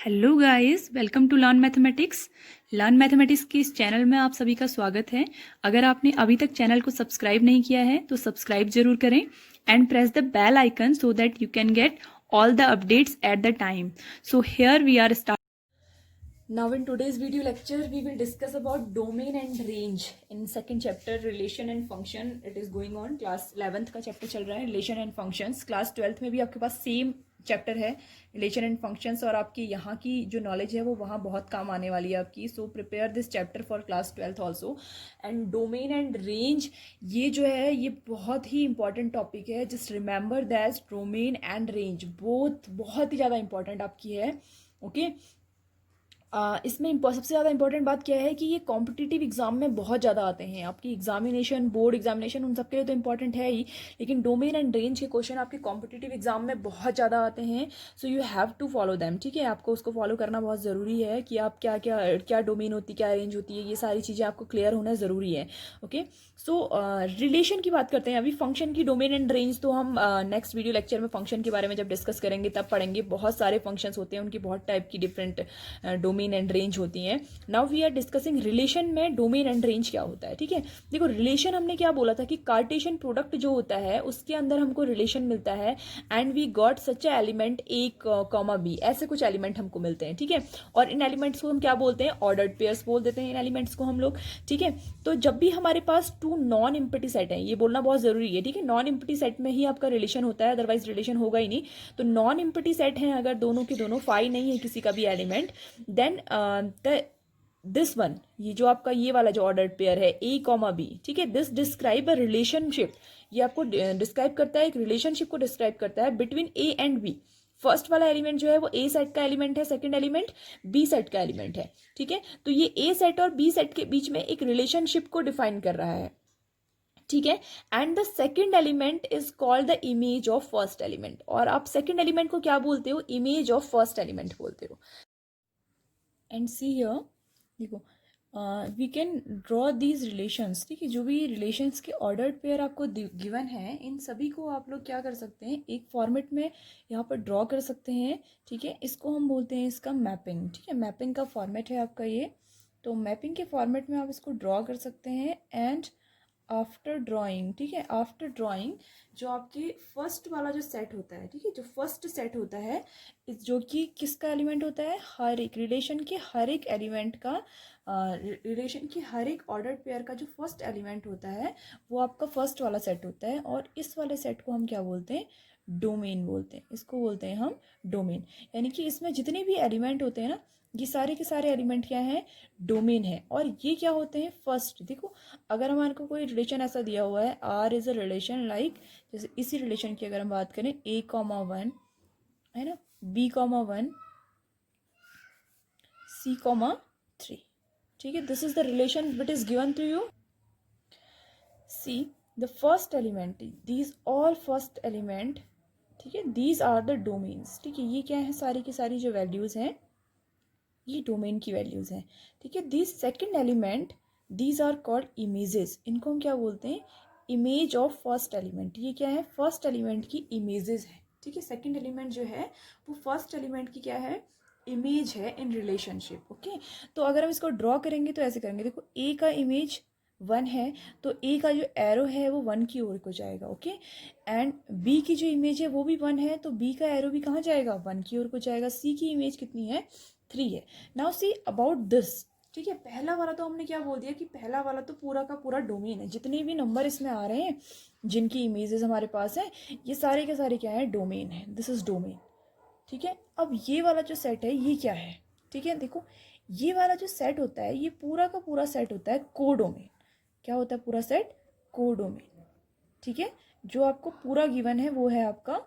Hello guys, welcome to learn mathematics के इस channel में आप सभी का स्वागत है। अगर आपने अभी तक चैनल को सब्सक्राइब नहीं किया है तो सब्सक्राइब जरूर करें and press the bell icon so that you can get all the updates at the time. So here we are starting. Now in today's video lecture we will discuss about domain and range in second chapter relation and function. It is going on class 11th का chapter चल रहा है relation and functions. class 12th में भी आपके पास same chapter है relation and functions और आपकी यहाँ की जो नॉलेज है वो वहाँ बहुत काम आने वाली है आपकी. So prepare this chapter for class 12th also. And domain and range ये जो है ये बहुत ही इंपॉर्टेंट टॉपिक है. Just remember that domain and range both बहुत ही ज़्यादा इंपॉर्टेंट आपकी है. ओके इसमें सबसे ज़्यादा इंपॉर्टेंट बात क्या है कि ये कॉम्पिटिटिव एग्जाम में बहुत ज़्यादा आते हैं. आपकी एग्जामिनेशन बोर्ड एग्जामिनेशन उन सबके लिए तो इंपॉर्टेंट है ही, लेकिन डोमेन एंड रेंज के क्वेश्चन आपके कॉम्पिटिटिव एग्जाम में बहुत ज़्यादा आते हैं. So you have to follow them. ठीक है, आपको उसको फॉलो करना बहुत ज़रूरी है कि आप क्या क्या क्या डोमेन होती है, क्या रेंज होती है, ये सारी चीज़ें आपको क्लियर होना ज़रूरी है. ओके सो रिलेशन की बात करते हैं अभी. फंक्शन की डोमेन एंड रेंज तो हम नेक्स्ट वीडियो लेक्चर में फंक्शन के बारे में जब डिस्कस करेंगे तब पढ़ेंगे. बहुत सारे फंक्शंस होते हैं, उनकी बहुत टाइप की डिफरेंट डोमेन एंड रेंज होती हैं. Now we are discussing relation में डोमेन एंड रेंज क्या होता है. ठीक है, देखो रिलेशन हमने क्या बोला था कि कार्टेशियन प्रोडक्ट जो होता है उसके अंदर हमको रिलेशन मिलता है and we got such a element A comma B, ऐसे कुछ एलिमेंट हमको मिलते हैं. ठीक है, और इन एलिमेंट्स को हम क्या बोलते हैं, ऑर्डर्ड पेयर्स बोल देते हैं इन एलिमेंट्स को हम लोग. ठीक है, तो जब भी हमारे पास टू नॉन इम्पटी सेट है, ये बोलना बहुत जरूरी है. ठीक है, नॉन इम्पटी सेट में ही आपका रिलेशन होता है, अदरवाइज रिलेशन होगा ही नहीं. तो नॉन इम्पटी सेट है अगर दोनों के दोनों फाई नहीं है किसी का भी एलिमेंट, देन दिस वन, ये जो आपका ये वाला जो ऑर्डर्ड पेयर है ए कॉमा बी, ठीक है, दिस डिस्क्राइब अ रिलेशनशिप. ये आपको डिस्क्राइब करता है, एक रिलेशनशिप को डिस्क्राइब करता है between A and B. First वाला एलिमेंट जो है वो ए सेट का एलिमेंट है, सेकंड एलिमेंट बी सेट का एलिमेंट है. ठीक है, तो ये ए सेट और बी सेट के बीच में एक रिलेशनशिप को डिफाइन कर रहा है. ठीक है, and the second element is called the image of first element. और आप सेकेंड एलिमेंट को क्या बोलते हो, इमेज ऑफ फर्स्ट एलिमेंट बोलते हो. एंड सी हियर देखो we can draw these relations. ठीक है, जो भी रिलेशंस के ऑर्डर्ड पेयर आपको गिवन है इन सभी को आप लोग क्या कर सकते हैं, एक फॉर्मेट में यहाँ पर ड्रॉ कर सकते हैं. ठीक है, इसको हम बोलते हैं इसका मैपिंग. ठीक है, मैपिंग का फॉर्मेट है आपका ये. तो मैपिंग के फॉर्मेट में आप इसको ड्रॉ कर सकते हैं. एंड आफ्टर ड्राइंग, ठीक है, आफ्टर ड्राइंग जो आपके फर्स्ट वाला जो सेट होता है, ठीक है, जो फर्स्ट सेट होता है जो कि किसका एलिमेंट होता है, हर एक रिलेशन के हर एक एलिमेंट का, रिलेशन की हर एक ऑर्डर्ड पेयर का जो फर्स्ट एलिमेंट होता है वो आपका फर्स्ट वाला सेट होता है. और इस वाले सेट को हम क्या बोलते हैं, डोमेन बोलते हैं. इसको बोलते हैं हम डोमेन. यानी कि इसमें जितने भी एलिमेंट होते हैं ना, ये सारे के सारे एलिमेंट क्या हैं, डोमेन है. और ये क्या होते हैं, फर्स्ट. देखो अगर हमारे को कोई रिलेशन ऐसा दिया हुआ है, R is a relation like, जैसे इसी रिलेशन की अगर हम बात करें ए कॉमा वन है ना, B comma one, C comma three. ठीक है, this is the relation with is given to you. See the first element, these all first element, ठीक है, दीज आर द डोमेन्स. ठीक है, ये क्या है, सारी की सारी जो वैल्यूज हैं ये डोमेन की वैल्यूज हैं. ठीक है, this second element, these are called images. इनको हम क्या बोलते हैं, इमेज ऑफ फर्स्ट एलिमेंट. ये क्या है, फर्स्ट एलिमेंट की इमेजेस है. ठीक है, सेकंड एलिमेंट जो है वो फर्स्ट एलिमेंट की क्या है, इमेज है इन रिलेशनशिप. ओके, तो अगर हम इसको ड्रॉ करेंगे तो ऐसे करेंगे. देखो ए का इमेज वन है तो ए का जो एरो है वो वन की ओर को जाएगा. ओके, एंड बी की जो इमेज है वो भी वन है तो बी का एरो भी कहाँ जाएगा, वन की ओर को जाएगा. सी की इमेज कितनी है, थ्री है. Now see about this. ठीक है, पहला वाला तो हमने क्या बोल दिया कि पहला वाला तो पूरा का पूरा डोमेन है. जितने भी नंबर इसमें आ रहे हैं जिनकी इमेजेस हमारे पास है ये सारे के सारे क्या है, डोमेन है. This is domain. ठीक है, अब ये वाला जो सेट है ये क्या है. ठीक है, देखो ये वाला जो सेट होता है ये पूरा का पूरा सेट होता है कोडोमेन. क्या होता है पूरा सेट, कोडोमेन. ठीक है, जो आपको पूरा गिवन है वो है आपका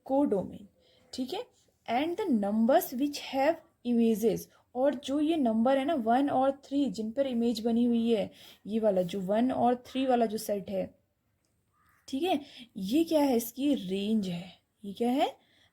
कोडोमेन. ठीक है, and the numbers which have images, और जो ये नंबर है ना वन और थ्री जिन पर इमेज बनी हुई है, ये वाला जो वन और थ्री वाला जो सेट है, ठीक है, ये क्या है, इसकी रेंज है. ये क्या है,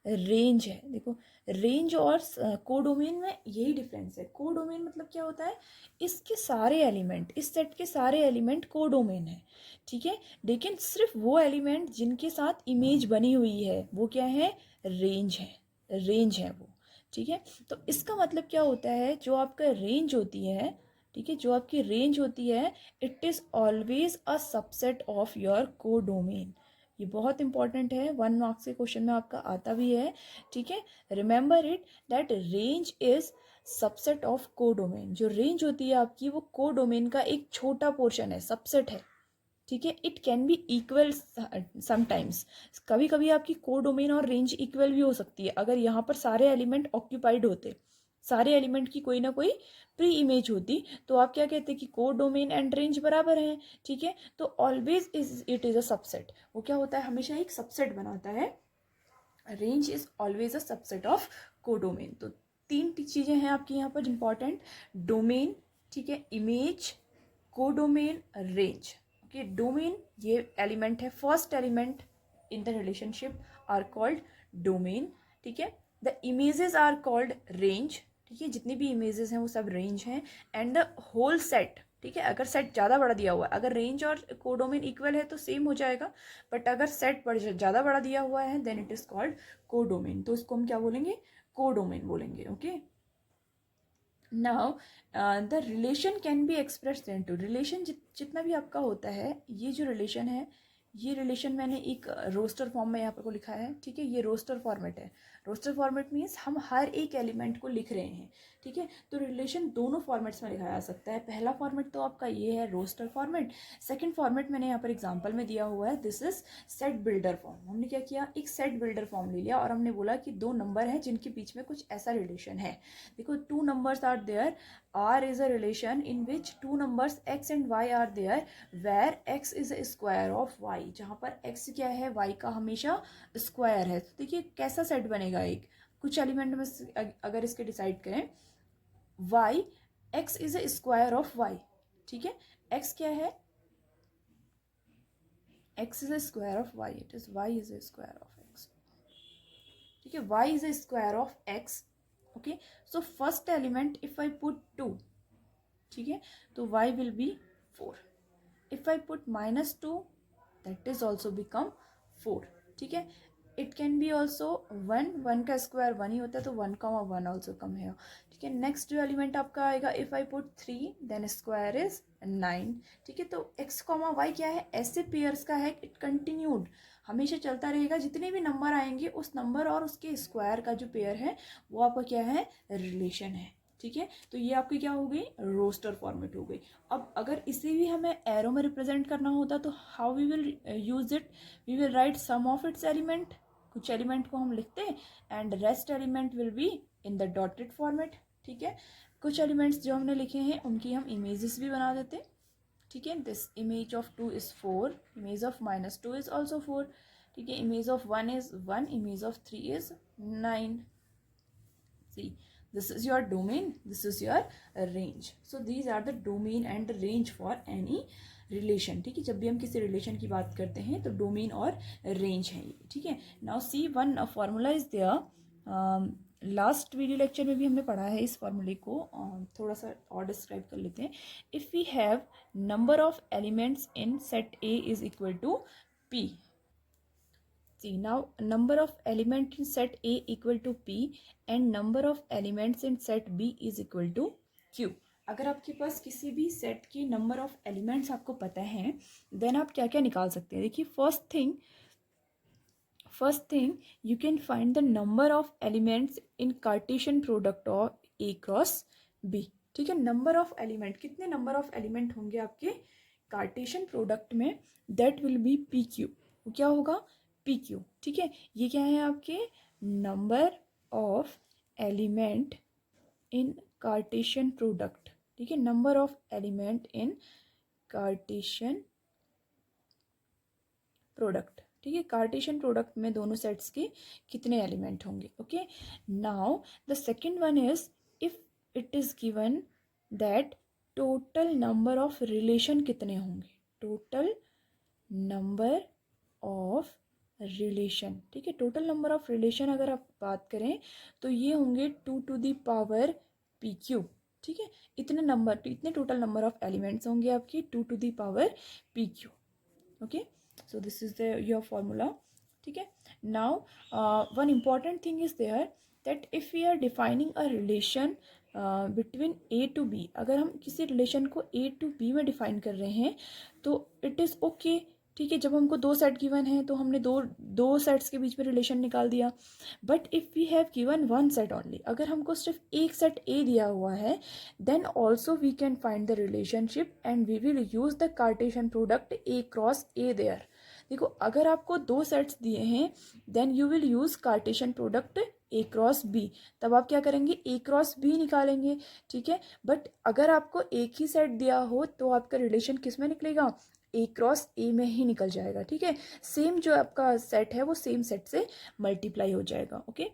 रेंज है. देखो रेंज और कोडोमेन में यही डिफरेंस है. कोडोमेन मतलब क्या होता है, इसके सारे एलिमेंट, इस सेट के सारे एलिमेंट कोडोमेन है. ठीक है, लेकिन सिर्फ वो एलिमेंट जिनके साथ इमेज बनी हुई है वो क्या है, रेंज है. रेंज है वो. ठीक है। तो इसका मतलब क्या होता है, जो आपका रेंज होती है, ठीक है, जो आपकी रेंज होती है, it is always a subset of your codomain. ये बहुत इंपॉर्टेंट है, 1 मार्क्स के क्वेश्चन में आपका आता भी है, ठीक है। Remember it that range is subset of codomain. जो रेंज होती है आपकी, वो कोडोमेन का एक छोटा पोर्शन है, सबसेट है, ठीक है। It can be equal sometimes, कभी कभी आपकी कोडोमेन और रेंज इक्वल भी हो सकती है, अगर यहाँ पर सारे एलिमेंट ऑक्यूपाइड होते, सारे एलिमेंट की कोई ना कोई प्री इमेज होती, तो आप क्या कहते हैं कि कोडोमेन एंड रेंज बराबर हैं, ठीक है। तो always it is a subset, वो क्या होता है, हमेशा एक सबसेट बनाता है। Range is always a subset of codomain. तो 3 चीजें हैं आपकी यहाँ पर इंपॉर्टेंट, डोमेन, ठीक है, image, codomain, range. Okay, domain ये एलिमेंट है, first element in the relationship are called domain, ठीक है। The images are called range, ठीक है, जितनी भी इमेजेस हैं वो सब रेंज हैं। एंड द होल सेट, ठीक है, अगर सेट ज़्यादा बड़ा दिया हुआ है, अगर रेंज और कोडोमेन इक्वल है तो सेम हो जाएगा, बट अगर सेट ज़्यादा बड़ा दिया हुआ है then it is called codomain, तो इसको हम क्या बोलेंगे, कोडोमेन बोलेंगे। Okay, now the relation can be expressed into, relation जितना भी आपका होता है, ये जो रिलेशन है, ये रिलेशन मैंने एक रोस्टर फॉर्म में यहाँ पर को लिखा है, ठीक है, ये रोस्टर फॉर्मेट है। रोस्टर फॉर्मेट मीन्स हम हर एक एलिमेंट को लिख रहे हैं, ठीक है। तो रिलेशन दोनों फॉर्मेट्स में लिखा जा सकता है। पहला फॉर्मेट तो आपका ये है रोस्टर फॉर्मेट, सेकंड फॉर्मेट मैंने यहाँ पर एग्जांपल में दिया हुआ है, this is set builder form. हमने क्या किया, एक सेट बिल्डर फॉर्म ले लिया और हमने बोला कि 2 नंबर हैं जिनके बीच में कुछ ऐसा रिलेशन है। देखो 2 numbers are there, R is a relation in which 2 numbers x and y are there, where x is a square of y, जहाँ पर x क्या है, y का हमेशा स्क्वायर है। तो देखिए कैसा सेट बनेगा, एक कुछ एलिमेंट में अगर इसके डिसाइड करें, y x is a square of y, ठीक है, x क्या है, x is a square of y, it is y is a square of x, ठीक है, y is a square of x। Okay, so first element if I put 2, ठीक है, तो y will be 4। If I put -2 that is also become 4, ठीक है। It can be also 1 का square 1 ही होता है, तो 1, 1 ऑल्सो कम है, ठीक है। नेक्स्ट जो एलिमेंट आपका आएगा, if I put 3 then square is 9, ठीक है। तो x, y क्या है, ऐसे पेयर्स का है, इट कंटिन्यूड, हमेशा चलता रहेगा, जितने भी नंबर आएंगे उस नंबर और उसके स्क्वायर का जो पेयर है वो आपका क्या है, रिलेशन है, ठीक है। तो ये आपकी क्या हो गई, रोस्टर फॉर्मेट हो गई। अब अगर इसे भी हमें एरो में रिप्रेजेंट करना होता तो how we will use it, we will write some of its element, कुछ एलिमेंट को हम लिखते हैं and rest element will be in the dotted format, ठीक है। कुछ एलिमेंट्स जो हमने लिखे हैं उनकी हम इमेजेस भी बना देते, ठीक है। This image of 2 is 4, image of -2 is also 4, ठीक है। Image of 1 is 1, image of 3 is 9। See, this is your domain, this is your range, so these are the domain and the range for any relation, ठीक है। जब भी हम किसी relation की बात करते हैं तो डोमेन और रेंज है, ठीक है। Now see one formula is there, last video lecture में भी हमने पढ़ा है इस फॉर्मूले को, थोड़ा सा और डिस्क्राइब कर लेते हैं। If we have number of elements in set A is equal to P, see now number of element in set A equal to P and number of elements in set B is equal to Q। अगर आपके पास किसी भी set की number of elements आपको पता है then आप क्या क्या निकाल सकते हैं। देखिए first thing you can find the number of elements in Cartesian product of A cross B, ठीक है। नंबर ऑफ एलिमेंट, कितने नंबर ऑफ एलिमेंट होंगे आपके कार्टेशियन प्रोडक्ट में, दैट विल बी PQ। वो क्या होगा, PQ, ठीक है। ये क्या है आपके number of element in Cartesian product, ठीक है, number of element in Cartesian product, ठीक है। कार्टेशियन प्रोडक्ट में दोनों सेट्स के कितने एलिमेंट होंगे। Okay, now the second one is if it is given that total number of relation कितने होंगे, टोटल नंबर ऑफ रिलेशन, ठीक है। टोटल नंबर ऑफ रिलेशन अगर आप बात करें तो ये होंगे 2 to the power PQ, ठीक है। इतने टोटल नंबर ऑफ एलिमेंट्स होंगे आपकी 2 to the power PQ। Okay, so this is the your formula, ठीक है। Now one important thing is there, that if we are defining a relation between A to B, अगर हम किसी रिलेशन को A to B में define कर रहे हैं तो इट इज़ ओके, ठीक है। जब हमको दो सेट गिवन है तो हमने दो सेट्स के बीच में रिलेशन निकाल दिया। But if we have given one set only, अगर हमको सिर्फ एक सेट ए दिया हुआ है, then also we can find the relationship and we will use the Cartesian product A cross A there. देखो, अगर आपको दो सेट्स दिए हैं then you will use Cartesian product A cross B, तब आप क्या करेंगे, ए क्रॉस बी निकालेंगे, ठीक है। बट अगर आपको एक ही सेट दिया हो तो आपका रिलेशन किस में निकलेगा, ए क्रॉस ए में ही निकल जाएगा, ठीक है। सेम जो आपका सेट है वो सेम सेट से मल्टीप्लाई हो जाएगा, ओके।